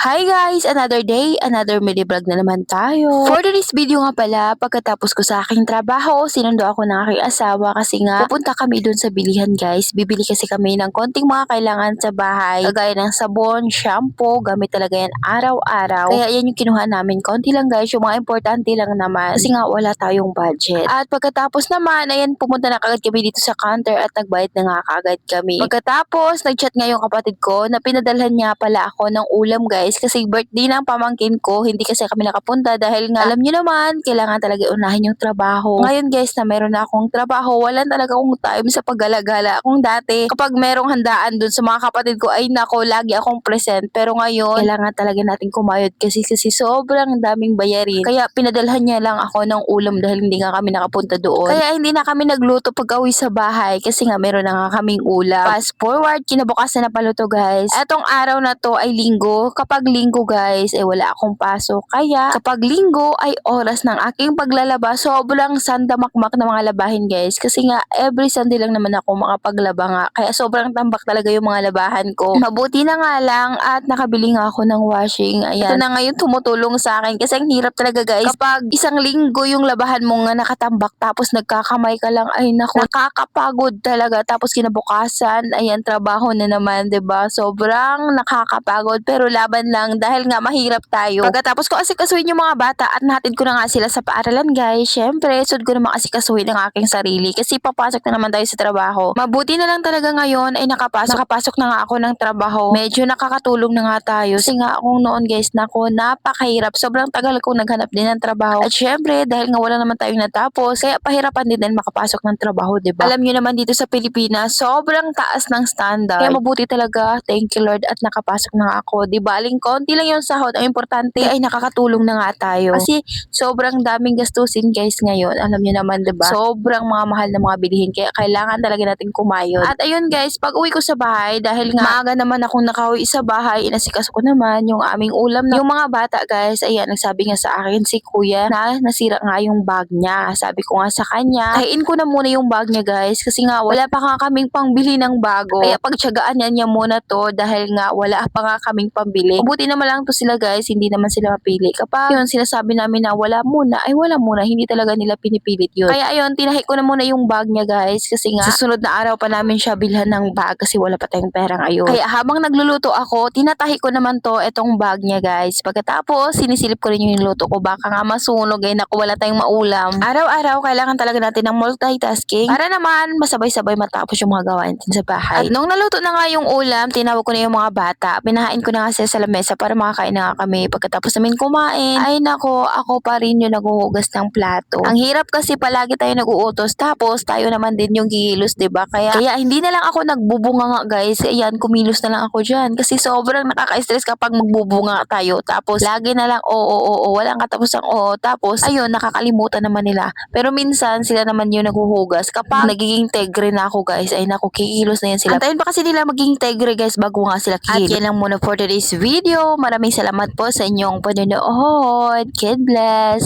Hi guys! Another day, another mini vlog na naman tayo. For today's video nga pala, pagkatapos ko sa aking trabaho, sinundo ako ng aking asawa kasi nga pupunta kami dun sa bilihan guys. Bibili kasi kami ng konting mga kailangan sa bahay, kagaya ng sabon, shampoo, gamit talaga yan araw-araw. Kaya yan yung kinuha namin. Konti lang guys, yung mga importante lang naman kasi nga wala tayong budget. At pagkatapos naman, ayan pumunta na kagad kami dito sa counter at nagbayad na nga kagad kami. Pagkatapos, nagchat nga yung kapatid ko na pinadalhan niya pala ako ng ulam guys kasi birthday ng pamangkin ko, hindi kasi kami nakapunta dahil nga alam niyo naman, kailangan talaga unahin yung trabaho. Ngayon guys na meron na akong trabaho, wala talaga akong time sa paggalagala. Kung dati, kapag merong handaan dun sa mga kapatid ko, ay nako, lagi akong present. Pero ngayon, kailangan talaga natin kumayod kasi sobrang daming bayarin. Kaya pinadalhan niya lang ako ng ulam dahil hindi nga kami nakapunta doon. Kaya hindi na kami nagluto pag uwi sa bahay kasi nga meron na nga kaming ulam. Fast forward, kinabukasan na paluto guys. Etong araw na to ay linggo. Kapag linggo guys, ay wala akong pasok. Kaya kapag linggo ay oras ng aking paglalaba. Sobrang sandamakmak na mga labahin guys. Kasi nga every Sunday lang naman ako makapaglaba nga. Kaya sobrang tambak talaga yung mga labahan ko. Mabuti na nga lang at nakabili nga ako ng washing. Ayan. Ito na ngayon tumutulong sa akin kasi ang hirap talaga guys. Kapag isang linggo yung labahan mo nga nakatambak tapos nagkakamay ka lang, ay naku, nakakapagod talaga. Tapos kinabukasan, ayan, trabaho na naman, 'di ba? Sobrang nakakapagod pero laban lang dahil nga mahirap tayo. Pagkatapos ko asikasuhin yung mga bata at nahatid ko na nga sila sa paaralan guys, syempre sud ko na asikasuhin ang aking sarili kasi papasok na naman tayo sa trabaho. Mabuti na lang talaga ngayon ay nakapasok na nga ako ng trabaho. Medyo nakakatulong na nga tayo kasi nga akong noon guys, nako, napakahirap. Sobrang tagal kong naghanap din ng trabaho. At syempre dahil nga wala naman tayong natapos, kaya pahirapan din makapasok ng trabaho, 'di ba? Alam niyo naman dito sa Pilipinas, sobrang taas ng standard. Kaya mabuti talaga, thank you Lord at nakapasok na nga ako. Di baling konti lang yung sahod, ang importante ay nakakatulong na nga tayo. Kasi sobrang daming gastusin guys ngayon. Alam niyo naman, 'di ba? Sobrang mga mahal na mga bilihin kaya kailangan talaga natin kumayod. At ayun guys, pag uwi ko sa bahay dahil nga maaga naman akong nakauwi sa bahay, inasikaso ko naman yung aming ulam na yung mga bata guys. Ayan, nagsabi nga sa akin si kuya na nasira nga yung bag niya. Sabi ko nga sa kanya, kain ko na muna yung bag niya guys kasi nga wala pa nga kaming pangbili ng bago. Kaya pagtyagaan niya muna to dahil nga wala pa nga kaming pambili. Mabuti naman lang to sila guys, hindi naman sila mapili. Kapag yun sinasabi namin na wala muna, ay wala muna, hindi talaga nila pinipilit yun. Kaya ayun, tinahi ko na muna yung bag niya guys kasi nga susunod na araw pa namin siya bilhan ng bag kasi wala pa tayong perang ayun. Kaya habang nagluluto ako, tinatahi ko naman to etong bag niya guys. Pagkatapos, sinisilip ko rin yung luto ko, baka nga masunog eh, naku, wala tayong maulam. Araw-araw kailangan talaga natin ng multitasking para naman masabay-sabay matapos yung mga gawain natin sa bahay. At nung naluto na nga yung ulam, tinawag ko na yung mga bata. Pinahain ko na nga sila sa lamesa para makakain na nga kami. Pagkatapos namin kumain, ay nako, ako pa rin yung naghuhugas ng plato. Ang hirap kasi palagi tayo nag-uutos tapos tayo naman din yung gigilos, 'di ba? Kaya hindi na lang ako nagbubunga nga guys. Ayan, kumilos na lang ako diyan kasi sobrang nakaka-stress kapag magbubunga tayo. Tapos lagi na lang oo, walang katapusang oo. Tapos ayun, nakakalimutan naman nila. Pero minsan sila naman yung naghuhugas. Kapag nagiging tegre na ako guys, ay naku, kikilos na yan sila. Antayin pa kasi nila maging tegre guys bago nga sila kikilos. At yan lang muna for today's video. Maraming salamat po sa inyong panonood. God bless!